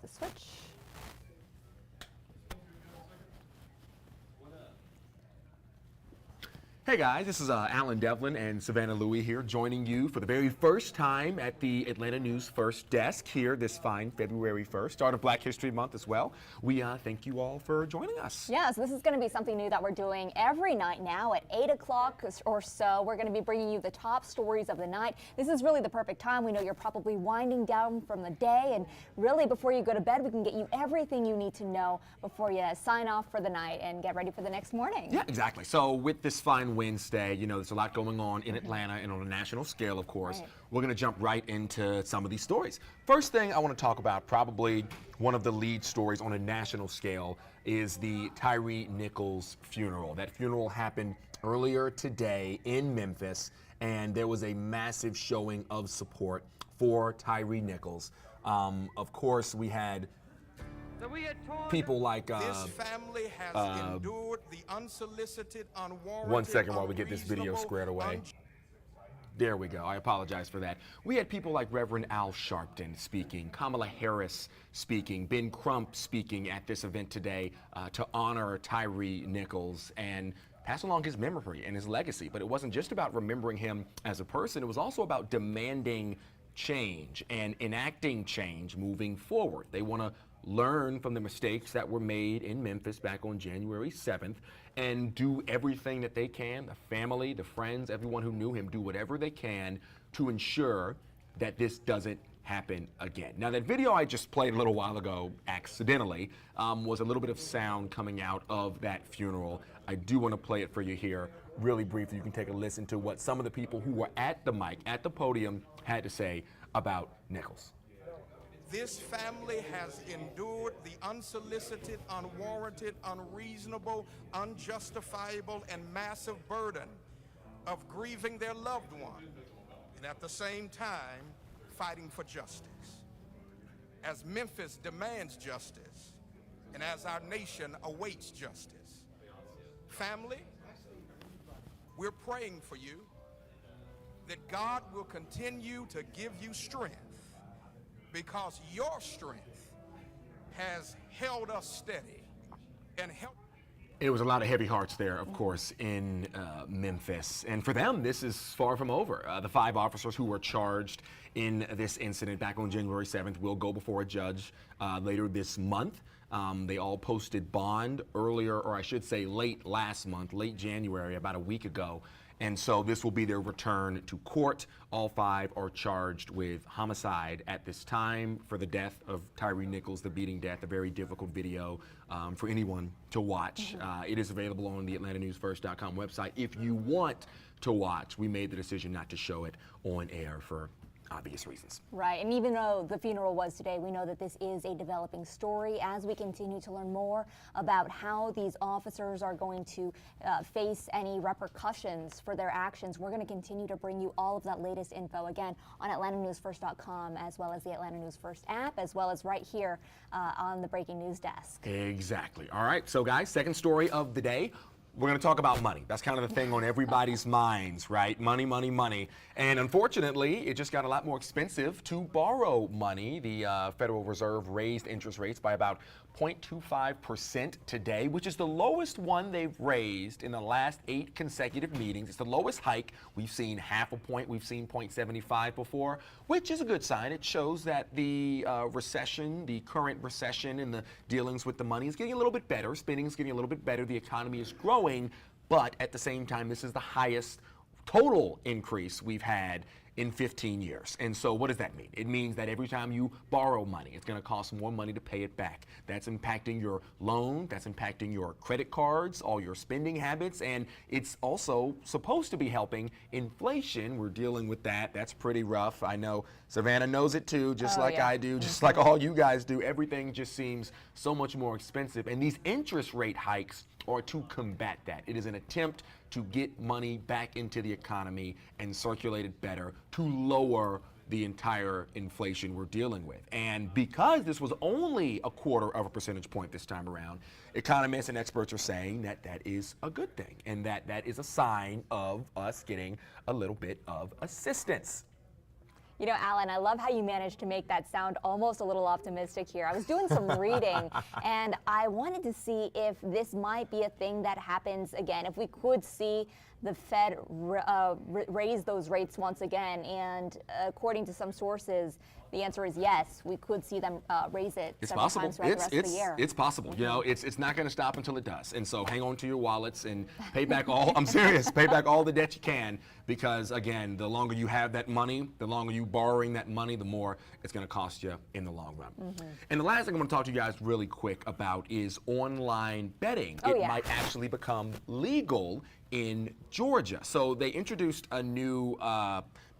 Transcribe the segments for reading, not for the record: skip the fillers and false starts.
the switch. Hey guys, this is Alan Devlin and Savannah Louie here, joining you for the very first time at the Atlanta News First desk here this fine February 1st, start of Black History Month as well. We thank you all for joining us. Yes, this is going to be something new that we're doing every night now at 8 o'clock or so. We're going to be bringing you the top stories of the night. This is really the perfect time. We know you're probably winding down from the day, and really before you go to bed, we can get you everything you need to know before you sign off for the night and get ready for the next morning. Yeah, exactly. So with this fine Wednesday, you know, there's a lot going on in Atlanta and on a national scale, of course. Right. We're going to jump right into some of these stories. First thing I want to talk about, probably one of the lead stories on a national scale, is the Tyre Nichols funeral. That funeral happened earlier today in Memphis, and there was a massive showing of support for Tyre Nichols. Of course, we had people like this family has endured the unsolicited, unwarranted, one second while we get this video squared away. There we go. I apologize for that. We had people like Reverend Al Sharpton speaking, Kamala Harris speaking, Ben Crump speaking at this event today to honor Tyre Nichols and pass along his memory and his legacy. But it wasn't just about remembering him as a person. It was also about demanding change and enacting change moving forward. They want to learn from the mistakes that were made in Memphis back on January 7th and do everything that they can, the family, the friends, everyone who knew him, do whatever they can to ensure that this doesn't happen again. Now, that video I just played a little while ago, accidentally, was a little bit of sound coming out of that funeral. I do want to play it for you here really briefly. You can take a listen to what some of the people who were at the mic, at the podium, had to say about Nichols. This family has endured the unsolicited, unwarranted, unreasonable, unjustifiable, and massive burden of grieving their loved one, and at the same time, fighting for justice. As Memphis demands justice, and as our nation awaits justice. Family, we're praying for you that God will continue to give you strength, because your strength has held us steady and helped. It was a lot of heavy hearts there, of course, in Memphis. And for them, this is far from over. The 5 officers who were charged in this incident back on January 7th will go before a judge later this month. They all posted bond earlier, or I should say late last month, late January, about a week ago. And so this will be their return to court. All 5 are charged with homicide at this time for the death of Tyre Nichols, the beating death, a very difficult video for anyone to watch. It is available on the AtlantaNewsFirst.com website if you want to watch. We made the decision not to show it on air for obvious reasons. Right, and even though the funeral was today, we know that this is a developing story. As we continue to learn more about how these officers are going to face any repercussions for their actions, we're going to continue to bring you all of that latest info, again, on AtlantaNewsFirst.com, as well as the Atlanta News First app, as well as right here on the Breaking News desk. Exactly. All right, so guys, second story of the day. We're going to talk about money. That's kind of the thing on everybody's minds, right? Money, money, money. And unfortunately, it just got a lot more expensive to borrow money. The Federal Reserve raised interest rates by about 0.25% today, which is the lowest one they've raised in the last 8 consecutive meetings. It's the lowest hike. We've seen half a point. We've seen 0.75 before, which is a good sign. It shows that the recession, the current recession and the dealings with the money is getting a little bit better. Spending is getting a little bit better. The economy is growing, but at the same time, this is the highest total increase we've had in 15 years. And so what does that mean? It means that every time you borrow money, it's going to cost more money to pay it back. That's impacting your loan, that's impacting your credit cards, all your spending habits, and it's also supposed to be helping inflation. We're dealing with that. That's pretty rough. I know Savannah knows it too, just like I do, just like all you guys do. Everything just seems so much more expensive. And these interest rate hikes are to combat that. It is an attempt to get money back into the economy and circulate it better, to lower the entire inflation we're dealing with. And because this was only a 1/4 percentage point this time around, economists and experts are saying that that is a good thing and that that is a sign of us getting a little bit of assistance. You know, Alan, I love how you managed to make that sound almost a little optimistic here. I was doing some reading, and I wanted to see if this might be a thing that happens again, if we could see the Fed raise those rates once again. And according to some sources, the answer is yes. We could see them raise it several times throughout the rest of the year. It's possible. You know, it's not going to stop until it does. And so hang on to your wallets and pay back all, I'm serious, pay back all the debt you can, because again, the longer you have that money, the longer you borrowing that money, the more it's going to cost you in the long run. And the last thing I want to talk to you guys really quick about is online betting. It might actually become legal in Georgia. So they introduced a new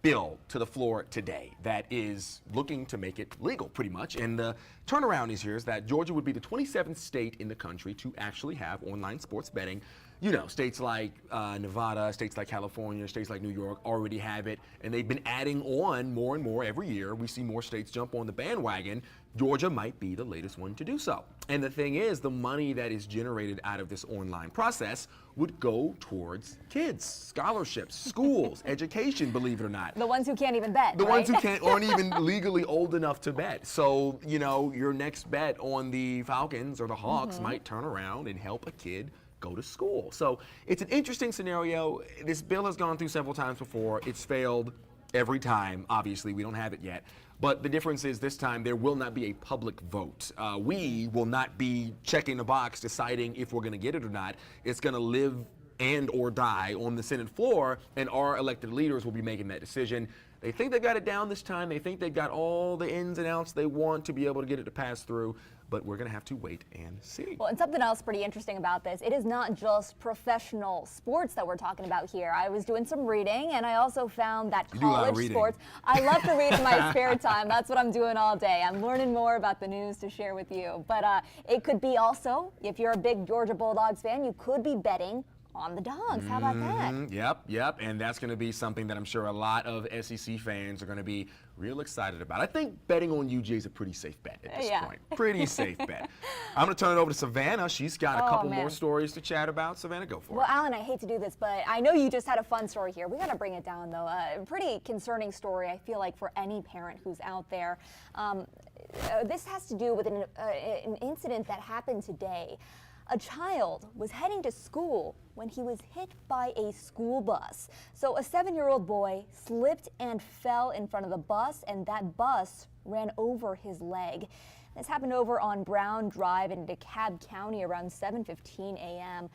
bill to the floor today that is looking to make it legal pretty much. And the turnaround is here is that Georgia would be the 27th state in the country to actually have online sports betting. You know, states like Nevada, states like California, states like New York already have it, and they've been adding on more and more every year. We see more states jump on the bandwagon. Georgia might be the latest one to do so. And the thing is, the money that is generated out of this online process would go towards kids, scholarships, schools, education, believe it or not. The ones who can't even bet, The right? ones who aren't even legally old enough to bet. So, you know, your next bet on the Falcons or the Hawks might turn around and help a kid go to school. So it's an interesting scenario. This bill has gone through several times before. It's failed every time. Obviously, we don't have it yet. But the difference is this time there will not be a public vote. We will not be checking the box deciding if we're going to get it or not. It's going to live and or die on the Senate floor, and our elected leaders will be making that decision. They think they got it down this time. They think they've got all the ins and outs they want to be able to get it to pass through, but we're going to have to wait and see. Well, and something else pretty interesting about this, it is not just professional sports that we're talking about here. I was doing some reading, and I also found that college sports, I love to read in my spare time. That's what I'm doing all day. I'm learning more about the news to share with you. But it could be also, if you're a big Georgia Bulldogs fan, you could be betting on the Dogs. How about that? Yep. And that's going to be something that I'm sure a lot of SEC fans are going to be real excited about. I think betting on UG is a pretty safe bet at this point. Pretty safe bet. I'm going to turn it over to Savannah. She's got a couple more stories to chat about. Savannah, go for it. Well, Alan, I hate to do this, but I know you just had a fun story here. We got to bring it down, though. A pretty concerning story, I feel like, for any parent who's out there. This has to do with an incident that happened today. A child was heading to school when he was hit by a school bus. So a 7-year-old boy slipped and fell in front of the bus, and that bus ran over his leg. This happened over on Brown Drive in DeKalb County around 7:15 a.m.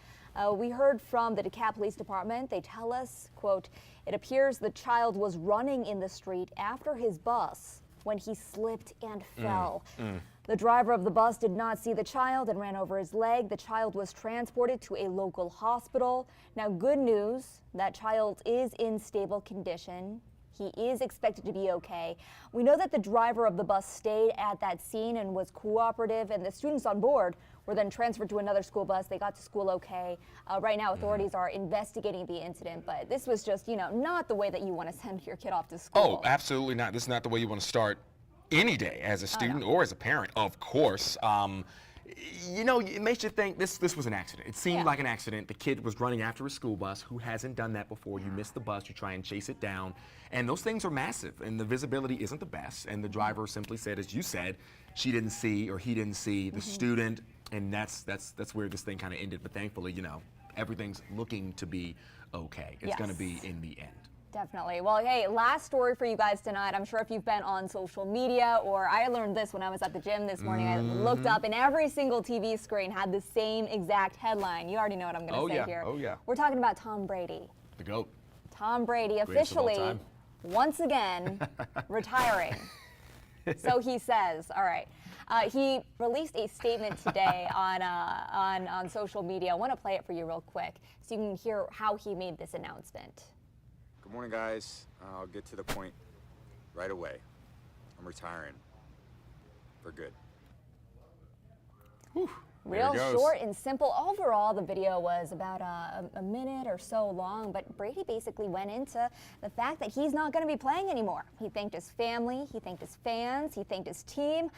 We heard from the DeKalb Police Department. They tell us, quote, "It appears the child was running in the street after his bus when he slipped and fell." The driver of the bus did not see the child and ran over his leg. The child was transported to a local hospital. Now, good news, that child is in stable condition. He is expected to be okay. We know that the driver of the bus stayed at that scene and was cooperative, and the students on board were then transferred to another school bus. They got to school okay. Right now, authorities are investigating the incident, but this was just, you know, not the way that you want to send your kid off to school. Oh, absolutely not. This is not the way you want to start any day as a student or as a parent, of course. You know, it makes you think this was an accident. It seemed like an accident. The kid was running after a school bus. Who hasn't done that before? You miss the bus, you try and chase it down, and those things are massive, and the visibility isn't the best, and the driver simply said, as you said, she didn't see or he didn't see the student, and that's where this thing kind of ended. But thankfully, you know, everything's looking to be okay. It's going to be in the end. Definitely. Well, hey, last story for you guys tonight. I'm sure if you've been on social media, or I learned this when I was at the gym this morning. I looked up, and every single TV screen had the same exact headline. You already know what I'm going to say here. Oh, yeah. We're talking about Tom Brady. The GOAT. Tom Brady Greatest of all officially, time. once again, retiring. So he says. All right. He released a statement today on social media. I want to play it for you real quick so you can hear how he made this announcement. Good morning, guys. I'll get to the point right away. I'm retiring for good. Whew, Real short and simple. Overall, the video was about a minute or so long, but Brady basically went into the fact that he's not going to be playing anymore. He thanked his family, he thanked his fans, he thanked his team.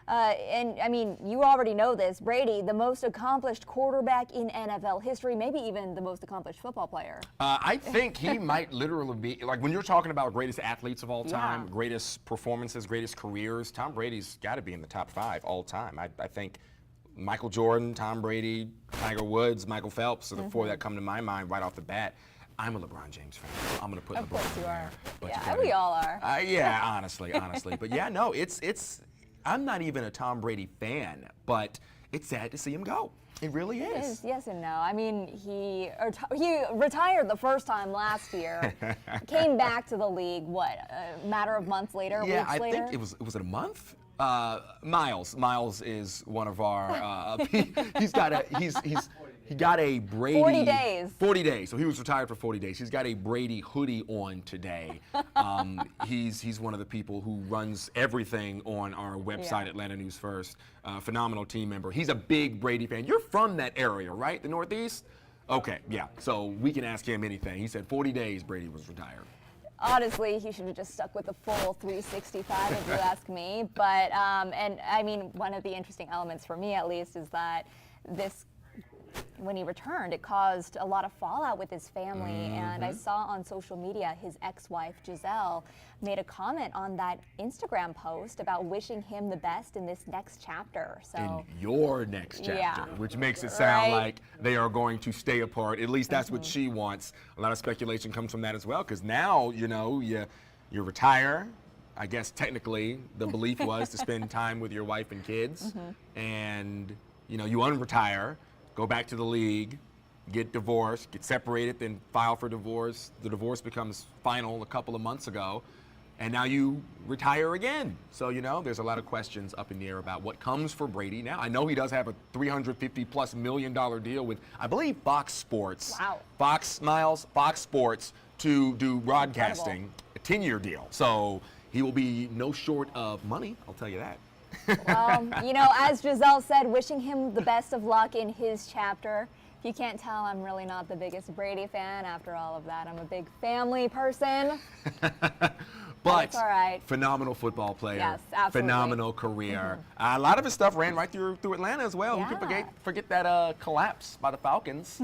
And I mean, you already know this. Brady, the most accomplished quarterback in NFL history, maybe even the most accomplished football player. I think he might literally be, like, when you're talking about greatest athletes of all time, greatest performances, greatest careers, Tom Brady's got to be in the top 5 all time. I think Michael Jordan, Tom Brady, Tiger Woods, Michael Phelps are the 4 that come to my mind right off the bat. I'm a LeBron James fan, so I'm going to put LeBron in there. Of course you are. But Yeah, we all are. Yeah, honestly. But yeah, no, I'm not even a Tom Brady fan, but it's sad to see him go. It really is. It is, yes and no. I mean, he retired the first time last year, came back to the league, what, a matter of months later, weeks later? Yeah, I think it was it a month? Miles is one of our, he got a Brady. 40 days. 40 days. So he was retired for 40 days. He's got a Brady hoodie on today. He's one of the people who runs everything on our website, Atlanta News First. Phenomenal team member. He's a big Brady fan. You're from that area, right? The Northeast? Okay, yeah. So we can ask him anything. He said 40 days Brady was retired. Honestly, he should have just stuck with the full 365 if you ask me. But, and I mean, one of the interesting elements for me at least is that when he returned, it caused a lot of fallout with his family. And I saw on social media his ex-wife, Giselle, made a comment on that Instagram post about wishing him the best in this next chapter. So in your next chapter, which makes it sound like they are going to stay apart. At least that's what she wants. A lot of speculation comes from that as well, because now, you retire. I guess technically the belief was to spend time with your wife and kids. And, you unretire. Go back to the league, get divorced, get separated, then file for divorce. The divorce becomes final a couple of months ago, and now you retire again. So, there's a lot of questions up in the air about what comes for Brady now. I know he does have a $350+ million deal with, I believe, Fox Sports. Wow. Fox Sports to do broadcasting, a 10-year deal. So he will be no short of money, I'll tell you that. Well, as Giselle said, wishing him the best of luck in his chapter. If you can't tell, I'm really not the biggest Brady fan after all of that. I'm a big family person. But it's all right. Phenomenal football player. Yes, absolutely. Phenomenal career. A lot of his stuff ran right through Atlanta as well. Yeah. Who can forget that collapse by the Falcons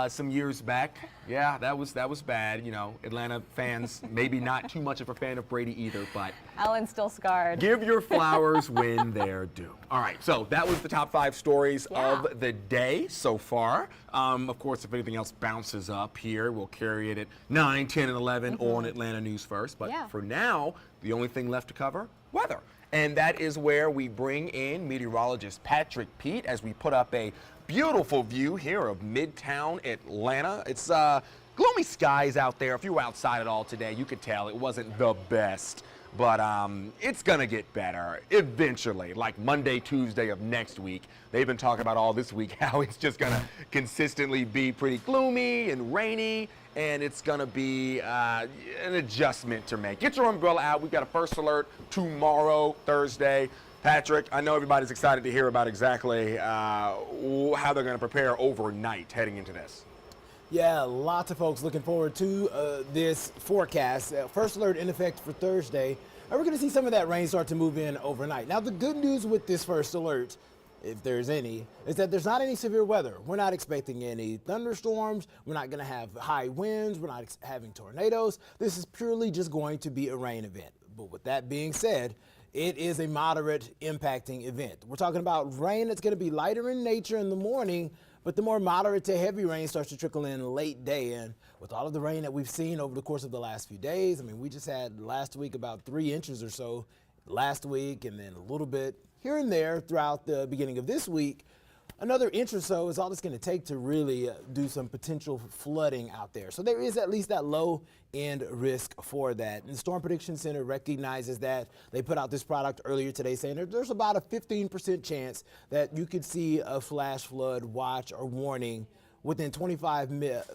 some years back? Yeah, that was bad. Atlanta fans maybe not too much of a fan of Brady either, but Ellen's still scarred. give your flowers when they're due. All right, so that was the top 5 stories of the day so far. Of course, if anything else bounces up here, we'll carry it at 9, 10, and 11 on Atlanta News First. But for now, the only thing left to cover, weather. And that is where we bring in meteorologist Patrick Pete as we put up a beautiful view here of Midtown Atlanta. It's gloomy skies out there. If you were outside at all today, you could tell it wasn't the best. But it's going to get better eventually, like Monday, Tuesday of next week. They've been talking about all this week how it's just going to consistently be pretty gloomy and rainy, and it's going to be an adjustment to make. Get your umbrella out. We've got a first alert tomorrow, Thursday. Patrick, I know everybody's excited to hear about exactly how they're going to prepare overnight heading into this. Yeah, lots of folks looking forward to this forecast. First alert in effect for Thursday. And we're going to see some of that rain start to move in overnight. Now, the good news with this first alert, if there's any, is that there's not any severe weather. We're not expecting any thunderstorms. We're not going to have high winds. We're not having tornadoes. This is purely just going to be a rain event. But with that being said, it is a moderate impacting event. We're talking about rain that's going to be lighter in nature in the morning, but the more moderate to heavy rain starts to trickle in late day. And with all of the rain that we've seen over the course of the last few days, I mean, we just had last week about 3 inches or so last week, and then a little bit here and there throughout the beginning of this week. Another inch or so is all it's going to take to really do some potential flooding out there. So there is at least that low end risk for that. And the Storm Prediction Center recognizes that. They put out this product earlier today saying there's about a 15% chance that you could see a flash flood watch or warning within 25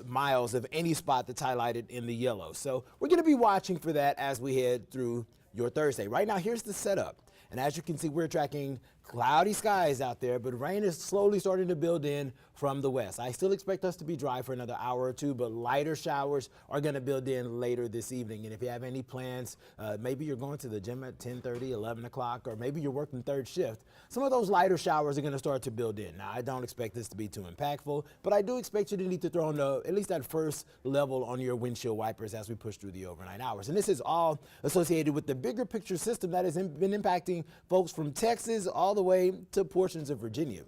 miles of any spot that's highlighted in the yellow. So we're going to be watching for that as we head through your Thursday. Right now, here's the setup. And as you can see, we're tracking cloudy skies out there, but rain is slowly starting to build in from the west. I still expect us to be dry for another hour or two, but lighter showers are going to build in later this evening. And if you have any plans, maybe you're going to the gym at 10:30, 11 o'clock, or maybe you're working third shift, some of those lighter showers are going to start to build in. Now, I don't expect this to be too impactful, but I do expect you to need to throw on at least that first level on your windshield wipers as we push through the overnight hours. And this is all associated with the bigger picture system that has been impacting folks from Texas all the way to portions of Virginia.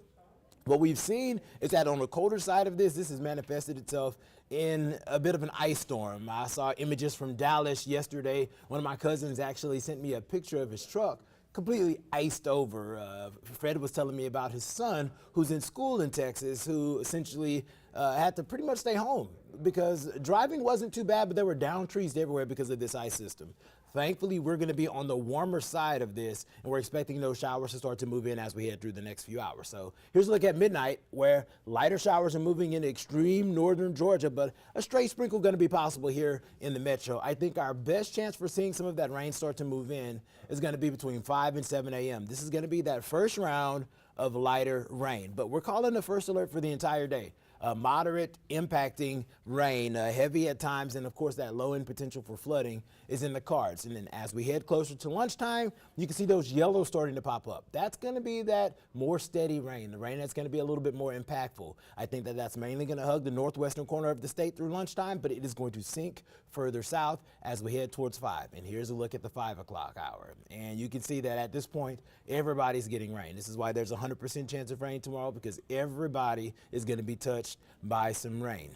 What we've seen is that on the colder side of this has manifested itself in a bit of an ice storm. I saw images from Dallas yesterday. One of my cousins actually sent me a picture of his truck completely iced over. Fred was telling me about his son who's in school in Texas, who essentially had to pretty much stay home because driving wasn't too bad, but there were down trees everywhere because of this ice system. Thankfully, we're going to be on the warmer side of this, and we're expecting those showers to start to move in as we head through the next few hours. So here's a look at midnight, where lighter showers are moving into extreme northern Georgia, but a stray sprinkle going to be possible here in the metro. I think our best chance for seeing some of that rain start to move in is going to be between 5 and 7 a.m. This is going to be that first round of lighter rain, but we're calling the first alert for the entire day. Moderate impacting rain, heavy at times, and of course that low end potential for flooding is in the cards. And then as we head closer to lunchtime, you can see those yellows starting to pop up. That's going to be that more steady rain, the rain that's going to be a little bit more impactful. I think that that's mainly going to hug the northwestern corner of the state through lunchtime, but it is going to sink further south as we head towards 5. And here's a look at the 5 o'clock hour. And you can see that at this point, everybody's getting rain. This is why there's a 100% chance of rain tomorrow, because everybody is going to be touched by some rain.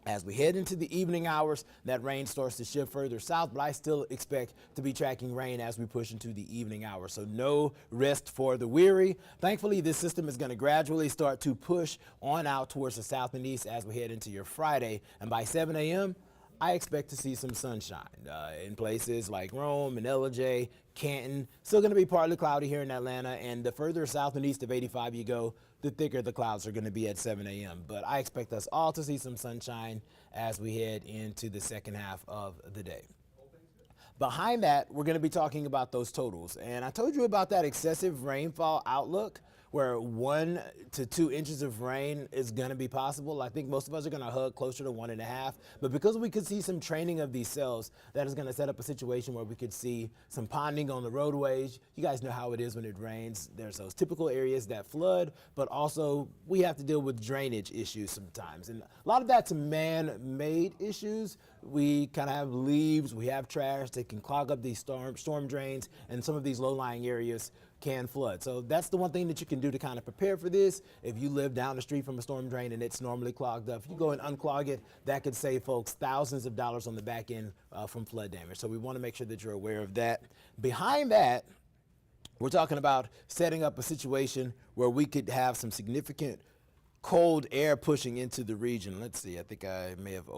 As we head into the evening hours, that rain starts to shift further south, but I still expect to be tracking rain as we push into the evening hours. So no rest for the weary. Thankfully, this system is going to gradually start to push on out towards the south and east as we head into your Friday. And by 7 a.m., I expect to see some sunshine in places like Rome and LJ, Canton. Still going to be partly cloudy here in Atlanta, and the further south and east of 85 you go, the thicker the clouds are going to be at 7 a.m. But I expect us all to see some sunshine as we head into the second half of the day. Behind that, we're going to be talking about those totals. And I told you about that excessive rainfall outlook, where 1 to 2 inches of rain is going to be possible. I think most of us are going to hug closer to 1.5. But because we could see some training of these cells, that is going to set up a situation where we could see some ponding on the roadways. You guys know how it is when it rains. There's those typical areas that flood, but also we have to deal with drainage issues sometimes. And a lot of that's man-made issues. We kind of have leaves, we have trash that can clog up these storm drains, and some of these low-lying areas can flood. So that's the one thing that you can do to kind of prepare for this. If you live down the street from a storm drain and it's normally clogged up, if you go and unclog it, that could save folks thousands of dollars on the back end from flood damage. So we want to make sure that you're aware of that. Behind that, we're talking about setting up a situation where we could have some significant cold air pushing into the region. Let's see, I think I may have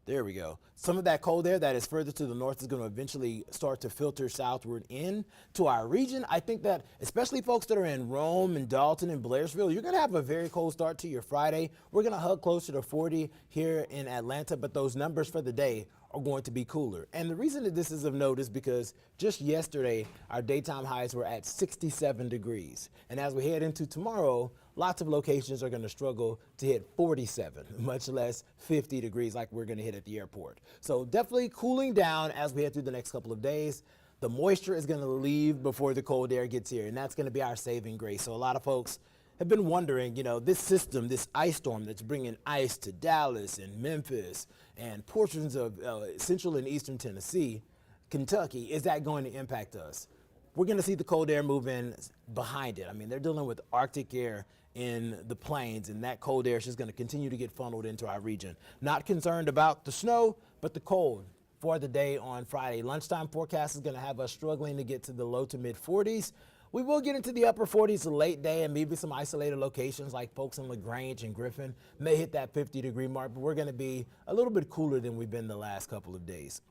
there we go. Some of that cold air that is further to the north is going to eventually start to filter southward in to our region. I think that especially folks that are in Rome and Dalton and Blairsville, you're going to have a very cold start to your Friday. We're going to hug closer to 40 here in Atlanta, but those numbers for the day are going to be cooler. And the reason that this is of note is because just yesterday, our daytime highs were at 67 degrees. And as we head into tomorrow, lots of locations are going to struggle to hit 47, much less 50 degrees like we're going to hit at the airport. So definitely cooling down as we head through the next couple of days. The moisture is going to leave before the cold air gets here, and that's going to be our saving grace. So a lot of folks have been wondering, this system, this ice storm that's bringing ice to Dallas and Memphis and portions of central and eastern Tennessee, Kentucky, is that going to impact us? We're going to see the cold air move in behind it. I mean, they're dealing with Arctic air in the plains, and that cold air is just going to continue to get funneled into our region. Not concerned about the snow, but the cold for the day on Friday. Lunchtime forecast is going to have us struggling to get to the low to mid 40s. We will get into the upper 40s late day, and maybe some isolated locations like folks in LaGrange and Griffin may hit that 50-degree mark, but we're going to be a little bit cooler than we've been the last couple of days.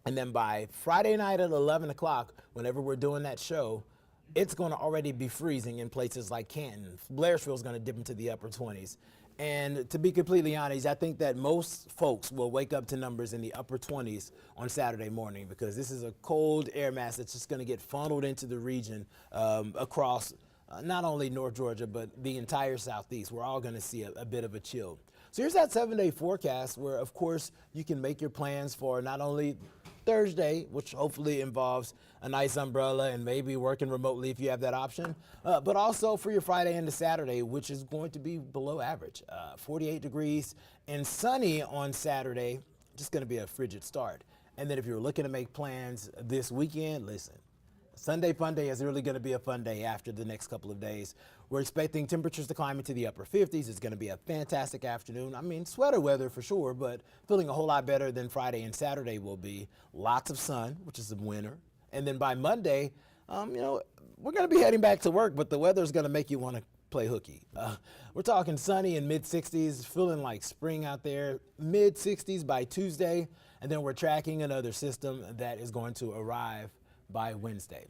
And then by Friday night at 11 o'clock, whenever we're doing that show, it's going to already be freezing in places like Canton. Blairsville is going to dip into the upper 20s. And to be completely honest, I think that most folks will wake up to numbers in the upper 20s on Saturday morning, because this is a cold air mass that's just going to get funneled into the region across not only North Georgia, but the entire Southeast. We're all going to see a bit of a chill. So here's that 7-day forecast where, of course, you can make your plans for not only Thursday, which hopefully involves a nice umbrella and maybe working remotely if you have that option, but also for your Friday into Saturday, which is going to be below average, 48 degrees and sunny on Saturday, just going to be a frigid start. And then if you're looking to make plans this weekend, listen, Sunday Fun Day is really going to be a fun day after the next couple of days. We're expecting temperatures to climb into the upper 50s. It's going to be a fantastic afternoon. I mean, sweater weather for sure, but feeling a whole lot better than Friday and Saturday will be. Lots of sun, which is a winner. And then by Monday, we're going to be heading back to work, but the weather is going to make you want to play hooky. We're talking sunny and mid-60s, feeling like spring out there, mid-60s by Tuesday. And then we're tracking another system that is going to arrive by Wednesday.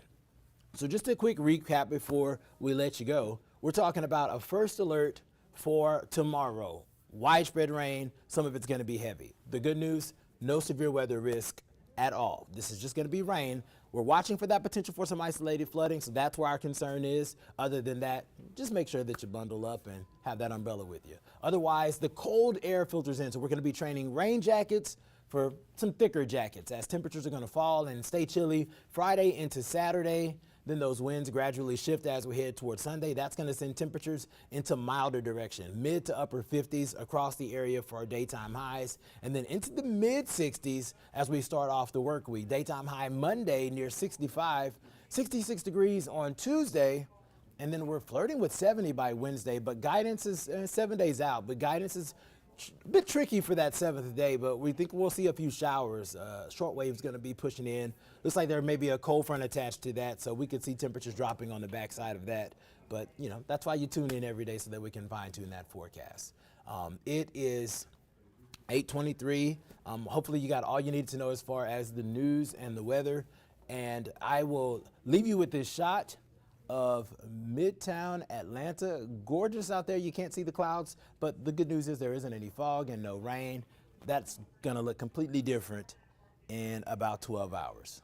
So just a quick recap before we let you go. We're talking about a first alert for tomorrow. Widespread rain, some of it's going to be heavy. The good news, no severe weather risk at all. This is just going to be rain. We're watching for that potential for some isolated flooding, so that's where our concern is. Other than that, just make sure that you bundle up and have that umbrella with you. Otherwise, the cold air filters in, so we're going to be training rain jackets for some thicker jackets as temperatures are going to fall and stay chilly Friday into Saturday. Then those winds gradually shift as we head towards Sunday. That's going to send temperatures into milder direction, mid to upper 50s across the area for our daytime highs, and then into the mid 60s as we start off the work week. Daytime high Monday near 65, 66 degrees on Tuesday, and then we're flirting with 70 by Wednesday, but guidance is 7 days out, but guidance is a bit tricky for that 7th day, but we think we'll see a few showers. Short wave's going to be pushing in. Looks like there may be a cold front attached to that, so we could see temperatures dropping on the backside of that. But, that's why you tune in every day so that we can fine-tune that forecast. It is 8:23. Hopefully you got all you need to know as far as the news and the weather. And I will leave you with this shot of Midtown Atlanta. Gorgeous out there. You can't see the clouds, but the good news is there isn't any fog and no rain. That's going to look completely different in about 12 hours.